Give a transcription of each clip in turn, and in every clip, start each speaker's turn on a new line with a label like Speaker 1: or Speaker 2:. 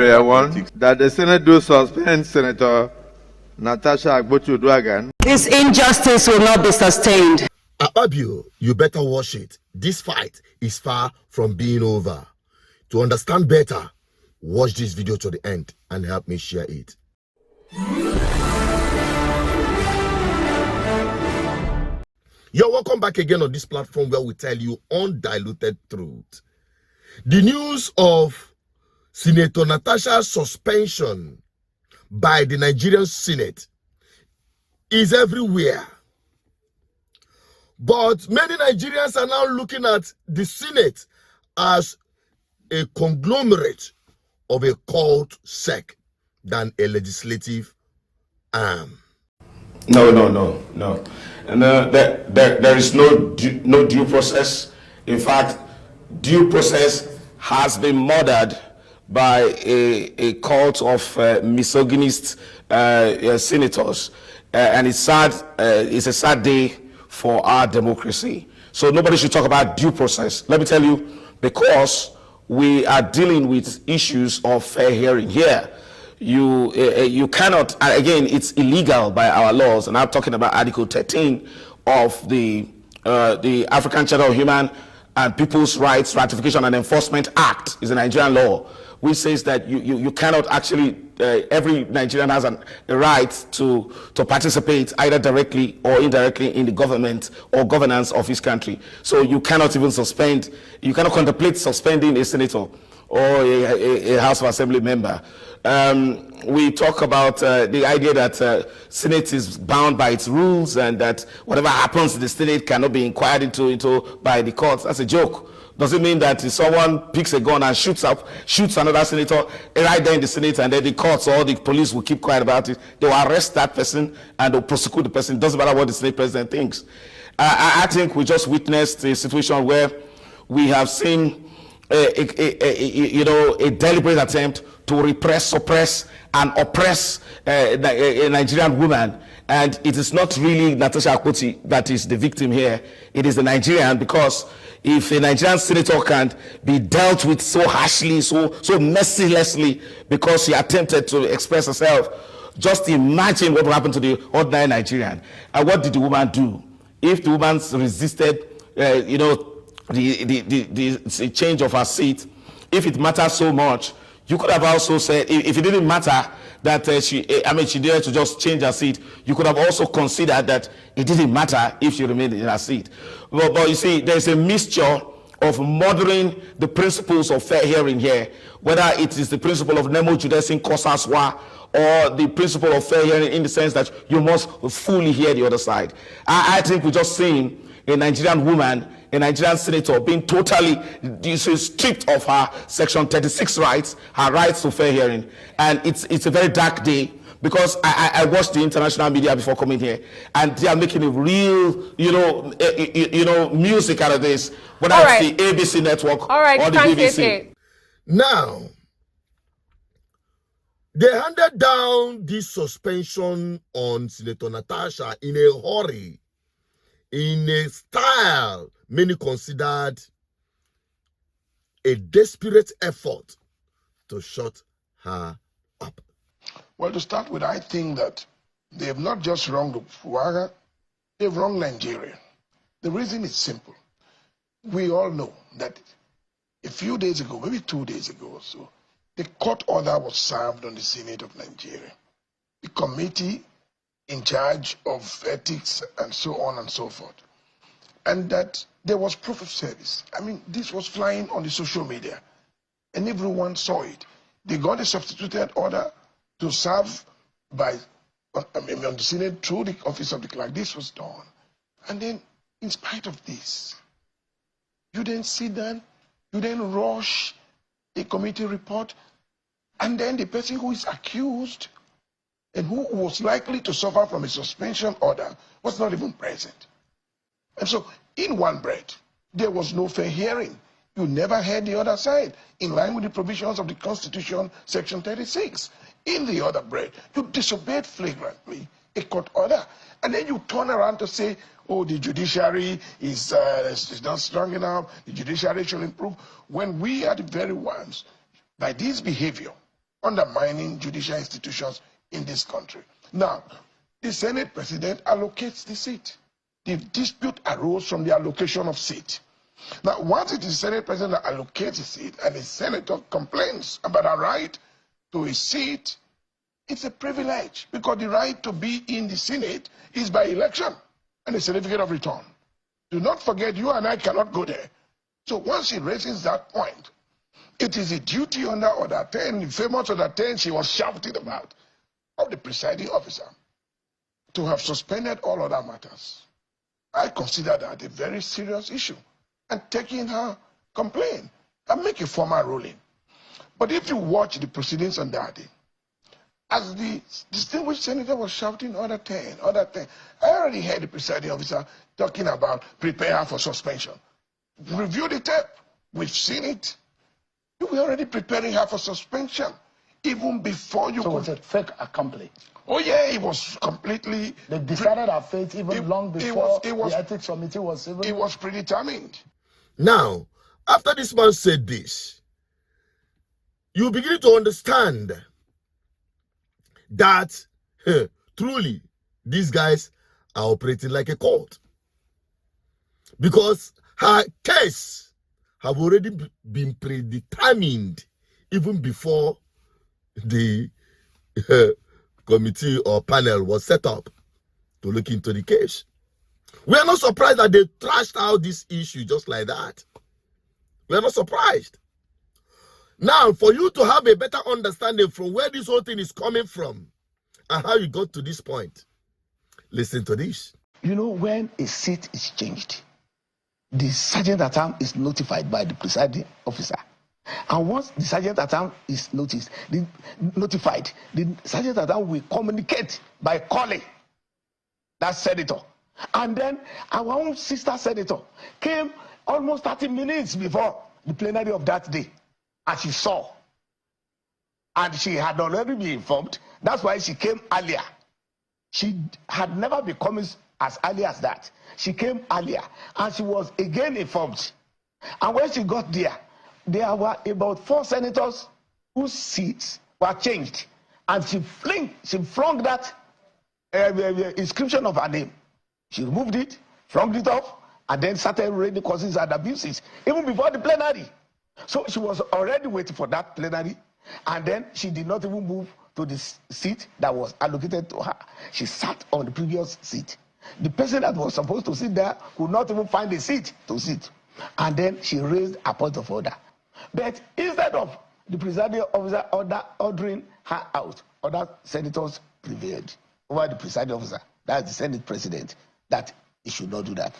Speaker 1: Prayer 1, that the Senate do suspend Senator Natasha Akpabio.
Speaker 2: This injustice will not be sustained.
Speaker 3: Akpabio, you better watch it. This fight is far from being over. To understand better, watch this video to the end and help me share it. You're welcome back again on this platform where we tell you undiluted truth. The news of Senator Natasha's suspension by the Nigerian Senate is everywhere. But many Nigerians are now looking at the Senate as a conglomerate of a cult sect than a legislative arm.
Speaker 4: No. And there is no due process. In fact, due process has been murdered by a cult of misogynist senators, and it's sad. It's a sad day for our democracy. So nobody should talk about due process. Let me tell you, because we are dealing with issues of fair hearing here. You cannot, again, it's illegal by our laws, and I'm talking about Article 13 of the African Charter of Human and People's Rights Ratification and Enforcement Act is a Nigerian law, which says that you cannot actually, every Nigerian has a right to participate either directly or indirectly in the government or governance of his country. So you cannot even suspend, you cannot contemplate suspending a senator or a House of Assembly member. We talk about the idea that Senate is bound by its rules and that whatever happens in the Senate cannot be inquired into by the courts. That's a joke. Does it mean that if someone picks a gun and shoots another senator right there in the Senate, and then the courts or the police will keep quiet about it? They will arrest that person and they'll prosecute the person. It doesn't matter what the Senate president thinks. I think we just witnessed a situation where we have seen a deliberate attempt to repress, suppress, and oppress a Nigerian woman. And it is not really Natasha Akpabio that is the victim here. It is the Nigerian, because if a Nigerian senator can be dealt with so harshly, so mercilessly, because she attempted to express herself, just imagine what will happen to the ordinary Nigerian. And what did the woman do? If the woman resisted, the change of her seat, if it matters so much, you could have also said, if it didn't matter that she needed to just change her seat, you could have also considered that it didn't matter if she remained in her seat. But you see, there's a mixture of murdering the principles of fair hearing here, whether it is the principle of nemo judesin causa sua, or the principle of fair hearing in the sense that you must fully hear the other side. I think we just seen a Nigerian woman, a Nigerian senator, being totally stripped of her Section 36 rights, her rights to fair hearing. And it's a very dark day, because I watched the international media before coming here, and they are making a real, music out of this, whether it's the ABC network or the BBC.
Speaker 3: Now, they handed down this suspension on Senator Natasha in a hurry, in a style many considered a desperate effort to shut her up.
Speaker 5: Well, to start with, I think that they have not just wronged Fuaga, they've wronged Nigeria. The reason is simple. We all know that a few days ago, maybe 2 days ago or so, the court order was served on the Senate of Nigeria. The committee in charge of ethics and so on and so forth. And that there was proof of service. I mean, this was flying on the social media, and everyone saw it. They got a substituted order to serve on the Senate through the office of the clerk. This was done. And then, in spite of this, you then sit down, you then rush a committee report, and then the person who is accused and who was likely to suffer from a suspension order was not even present. And so, in one breath, there was no fair hearing. You never heard the other side, in line with the provisions of the Constitution, Section 36. In the other breath, you disobeyed flagrantly a court order. And then you turn around to say, oh, the judiciary is not strong enough, the judiciary should improve. When we are the very ones, by this behavior, undermining judicial institutions in this country. Now, the Senate President allocates the seat. The dispute arose from the allocation of seat. Now, once it is the Senate President that allocates a seat and a senator complains about a right to a seat, it's a privilege because the right to be in the Senate is by election and a certificate of return. Do not forget, you and I cannot go there. So once she raises that point, it is a duty under Order 10, the famous Order 10 she was shouting about, of the presiding officer to have suspended all other matters. I consider that a very serious issue and taking her complaint and make a formal ruling. But if you watch the proceedings on that day, as the distinguished senator was shouting Order 10, Order 10, I already heard the presiding officer talking about prepare her for suspension. Review the tape. We've seen it. You were already preparing her for suspension even before you
Speaker 6: So was it fait accompli?
Speaker 5: Oh yeah, it was completely...
Speaker 6: They decided our fate even long before the ethics committee was even...
Speaker 5: It was predetermined.
Speaker 3: Now, after this man said this, you begin to understand that truly these guys are operating like a court. Because her case have already been predetermined even before the committee or panel was set up to look into the case. We are not surprised that they trashed out this issue just like that. We are not surprised. Now, for you to have a better understanding from where this whole thing is coming from and how you got to this point, listen to this.
Speaker 6: You know, when a seat is changed, the sergeant at arms is notified by the presiding officer. And once the sergeant at arms is notified, the sergeant at arms will communicate by calling that senator. And then our own sister senator came almost 30 minutes before the plenary of that day, as she saw. And she had already been informed. That's why she came earlier. She had never been coming as early as that. She came earlier, and she was again informed. And when she got there were about 4 senators whose seats were changed. And she flung that inscription of her name. She removed it, flung it off, and then started reading causes and abuses, even before the plenary. So she was already waiting for that plenary, and then she did not even move to the seat that was allocated to her. She sat on the previous seat. The person that was supposed to sit there could not even find a seat to sit. And then she raised a point of order. But instead of the presiding officer ordering her out, other senators prevailed over the presiding officer, that's the Senate president, that he should not do that.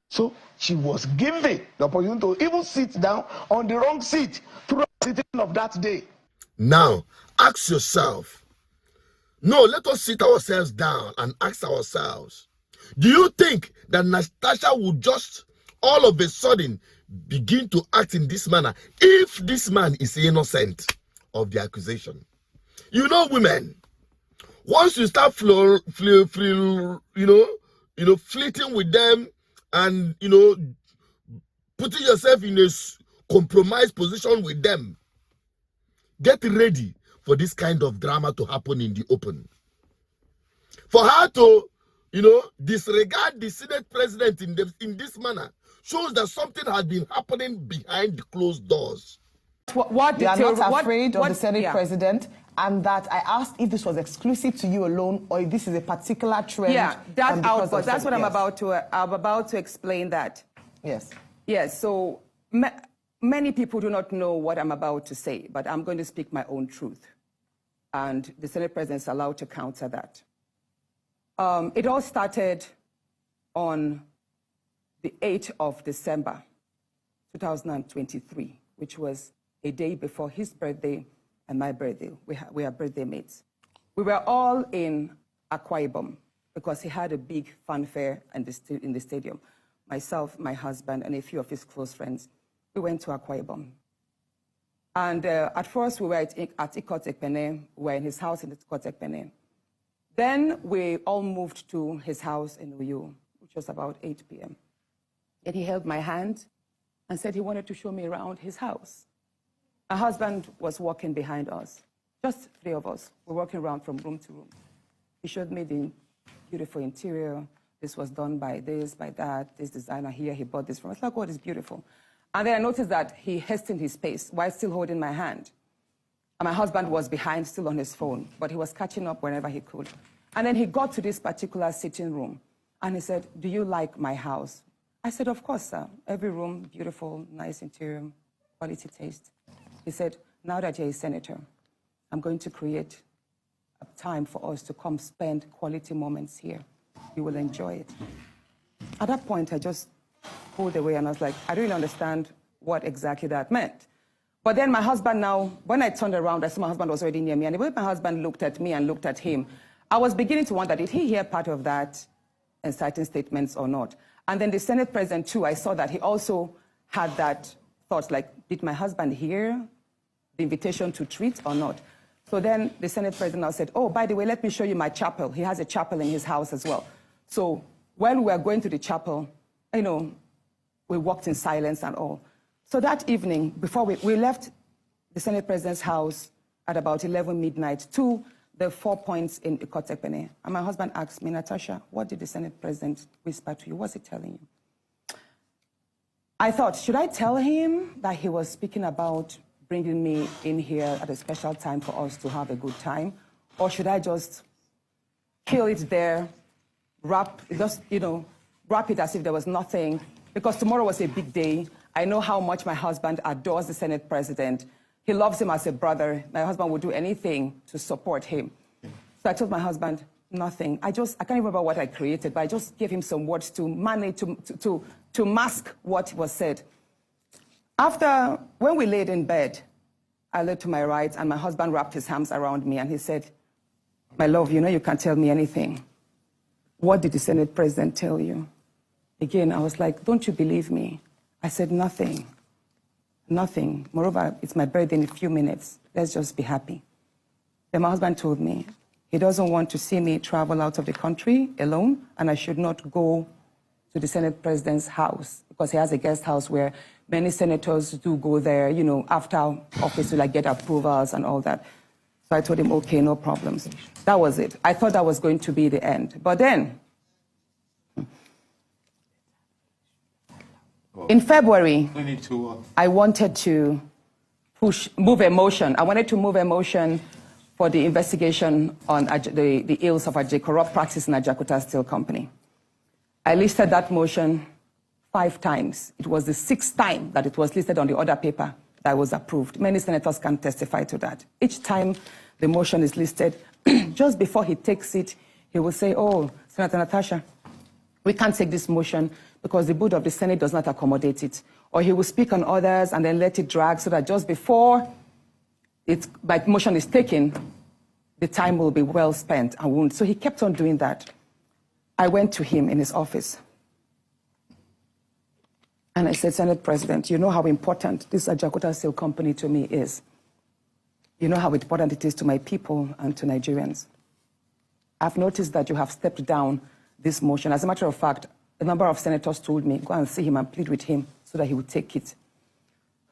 Speaker 6: So she was given the opportunity to even sit down on the wrong seat throughout the sitting of that day.
Speaker 3: Now, ask yourself. No, let us sit ourselves down and ask ourselves. Do you think that Natasha would just all of a sudden begin to act in this manner if this man is innocent of the accusation? You know, women, once you start fleeting with them and, putting yourself in a compromised position with them, get ready for this kind of drama to happen in the open. For her to, disregard the Senate president in this manner shows that something has been happening behind the closed doors.
Speaker 7: What you are not afraid of the Senate president, and that I asked if this was exclusive to you alone or if this is a particular trend.
Speaker 2: Yeah, that's outburst. That's what I'm about to explain that.
Speaker 7: Yes.
Speaker 2: Yes, so many people do not know what I'm about to say, but I'm going to speak my own truth. And the Senate president is allowed to counter that. It all started on the 8th of December, 2023, which was a day before his birthday and my birthday. We are birthday mates. We were all in Akwa Ibom because he had a big fanfare in the stadium. Myself, my husband, and a few of his close friends, we went to Akwa Ibom. And at first, we were at Ikot Ekpene. We were in his house in Ikot Ekpene. Then we all moved to his house in Uyo, which was about 8 p.m. And he held my hand and said he wanted to show me around his house. My husband was walking behind us, Just 3 of us. We're walking around from room to room. He showed me the beautiful interior. This was done by this, by that, this designer here, he bought this from. I was like, oh, it's beautiful. And then I noticed that he hastened his pace while still holding my hand. And my husband was behind, still on his phone, but he was catching up whenever he could. And then he got to this particular sitting room, and he said, do you like my house? I said, of course, sir. Every room, beautiful, nice interior, quality taste. He said, now that you're a senator, I'm going to create a time for us to come spend quality moments here. You will enjoy it. At that point, I just pulled away, and I was like, I don't really understand what exactly that meant. But then my husband now, when I turned around, I saw my husband was already near me, and the way my husband looked at me and looked at him, I was beginning to wonder, did he hear part of that inciting statements or not? And then the Senate president, too, I saw that he also had that thought, like, did my husband hear the invitation to treat or not? So then the Senate president now said, oh, by the way, let me show you my chapel. He has a chapel in his house as well. So when we were going to the chapel, you know, we walked in silence and all. So that evening, before we left the Senate president's house at about 11 midnight to the 4 points in Ikotepene. And my husband asked me, Natasha, what did the Senate president whisper to you? What's he telling you? I thought, should I tell him that he was speaking about bringing me in here at a special time for us to have a good time? Or should I just kill it there, wrap it as if there was nothing? Because tomorrow was a big day. I know how much my husband adores the Senate president. He loves him as a brother. My husband would do anything to support him. So I told my husband, nothing. I can't remember what I created, but I just gave him some words to manage, to mask what was said. After, when we laid in bed, I lay to my right, and my husband wrapped his arms around me, and he said, my love, you know you can't tell me anything. What did the Senate president tell you? Again, I was like, don't you believe me? I said, nothing. Nothing. Moreover, it's my birthday in a few minutes. Let's just be happy. Then my husband told me he doesn't want to see me travel out of the country alone, and I should not go to the Senate president's house because he has a guest house where many senators do go there, you know, after office to like get approvals and all that. So I told him, okay, no problems. That was it. I thought that was going to be the end. But then, in February, I wanted to move a motion. I wanted to move a motion for the investigation on the ills of corrupt practice in Ajakuta Steel Company. I listed that motion 5 times. It was the 6th time that it was listed on the order paper that was approved. Many senators can testify to that. Each time the motion is listed, just before he takes it, he will say, oh, Senator Natasha, we can't take this motion because the board of the Senate does not accommodate it. Or he will speak on others and then let it drag so that just before my motion is taken, the time will be well spent and won't. So he kept on doing that. I went to him in his office. And I said, Senate President, you know how important this Ajakuta Steel Company to me is. You know how important it is to my people and to Nigerians. I've noticed that you have stepped down this motion. As a matter of fact, a number of senators told me, go and see him and plead with him so that he would take it.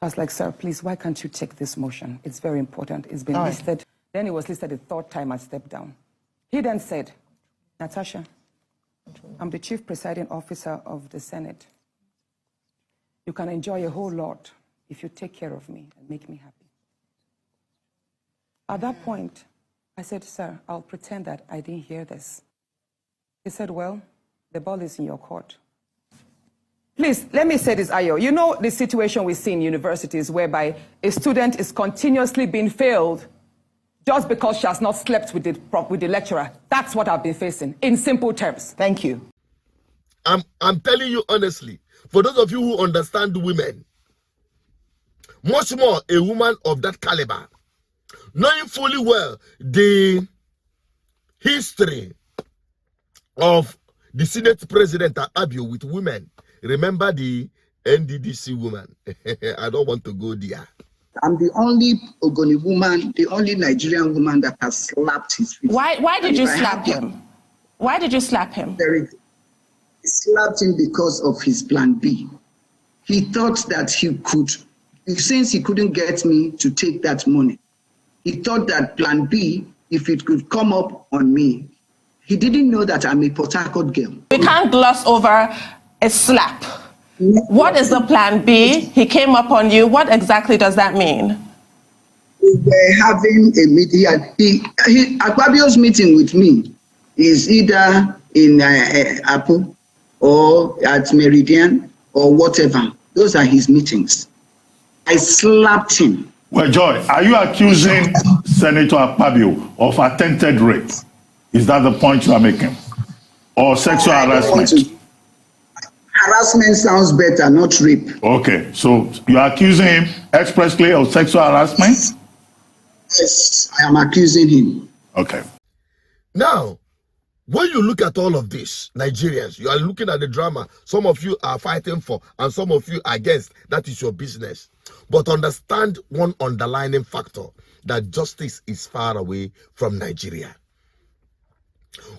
Speaker 2: I was like, sir, please, why can't you take this motion? It's very important. It's been listed. Then it was listed the 3rd time I stepped down. He then said, Natasha, I'm the chief presiding officer of the Senate. You can enjoy a whole lot if you take care of me and make me happy. At that point, I said, sir, I'll pretend that I didn't hear this. He said, well, the ball is in your court. Please, let me say this, Ayo. You know the situation we see in universities whereby a student is continuously being failed just because she has not slept with the lecturer. That's what I've been facing, in simple terms.
Speaker 7: Thank you.
Speaker 3: I'm telling you honestly, for those of you who understand women, much more a woman of that caliber, knowing fully well the history of the Senate President Akpabio with women. Remember the NDDC woman. I don't want to go there.
Speaker 8: I'm the only Ogoni woman, the only Nigerian woman that has slapped his face.
Speaker 9: Why did you slap him? Why did you slap him?
Speaker 8: He slapped him because of his plan B. He thought that he could, since he couldn't get me to take that money, he thought that plan B, if it could come up on me, he didn't know that I'm a Port Harcourt girl.
Speaker 9: We can't gloss over a slap. What is the plan B? He came up on you. What exactly does that mean?
Speaker 8: We were having a meeting. Akpabio's meeting with me is either in Apple or at Meridian or whatever. Those are his meetings. I slapped him.
Speaker 10: Well, Joy, are you accusing Senator Akpabio of attempted rape? Is that the point you are making? Or sexual harassment?
Speaker 8: Harassment sounds better, not rape.
Speaker 10: Okay, so you are accusing him expressly of sexual harassment?
Speaker 8: Yes, I am accusing him.
Speaker 10: Okay.
Speaker 3: Now, when you look at all of this, Nigerians, you are looking at the drama. Some of you are fighting for, and some of you are against. That is your business. But understand one underlying factor, that justice is far away from Nigeria.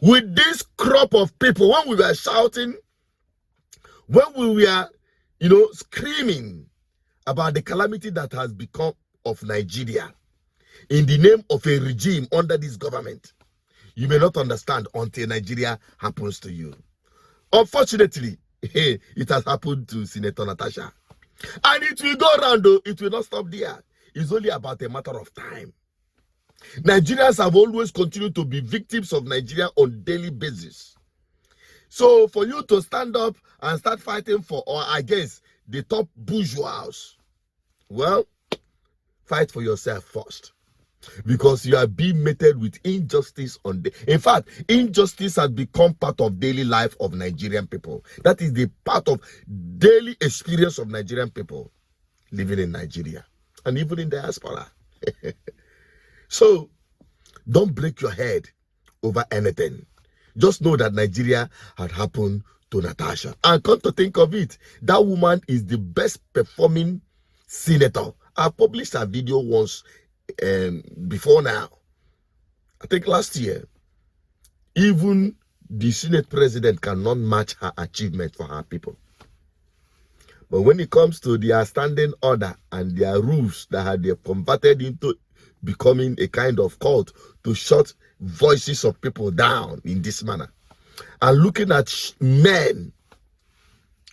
Speaker 3: With this crop of people, when we were shouting, when we were, screaming about the calamity that has become of Nigeria in the name of a regime under this government, you may not understand until Nigeria happens to you. Unfortunately, it has happened to Senator Natasha. And it will go around, though. It will not stop there. It's only about a matter of time. Nigerians have always continued to be victims of Nigeria on a daily basis. So for you to stand up and start fighting for or against the top bourgeois, well, fight for yourself first. Because you are being meted with injustice in fact, injustice has become part of daily life of Nigerian people. That is the part of daily experience of Nigerian people living in Nigeria and even in diaspora. So don't break your head over anything. Just know that Nigeria had happened to Natasha. And come to think of it, that woman is the best performing senator. I published her video once before now. I think last year. Even the Senate president cannot match her achievement for her people. But when it comes to their standing order and their rules that they converted into becoming a kind of cult to shut voices of people down in this manner, and looking at men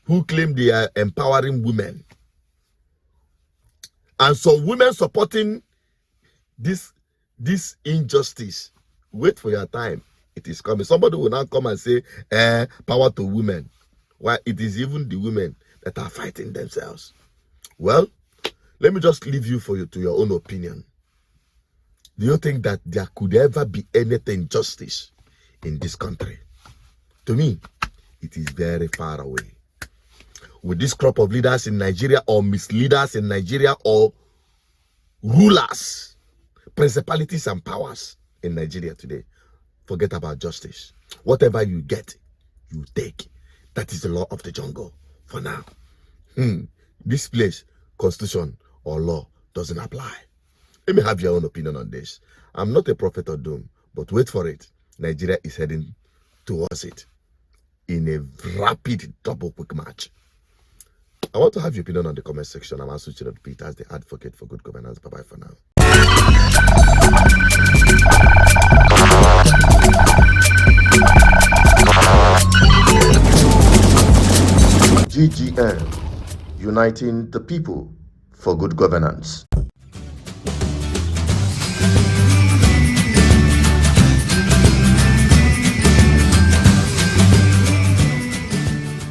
Speaker 3: who claim they are empowering women, and some women supporting this injustice, wait for your time. It is coming. Somebody will now come and say, power to women. Why, it is even the women that are fighting themselves. Well, let me just leave you to your own opinion. Do you think that there could ever be anything justice in this country? To me, it is very far away. With this crop of leaders in Nigeria, or misleaders in Nigeria, or rulers, principalities and powers in Nigeria today, forget about justice. Whatever you get, you take. That is the law of the jungle for now. This place, constitution or law doesn't apply. Let me have your own opinion on this. I'm not a prophet of doom, but wait for it. Nigeria is heading towards it in a rapid double quick march. I want to have your opinion on the comment section. I'm Asuchi Repeat as the advocate for good governance. Bye-bye for now. GGN, uniting the people for good governance.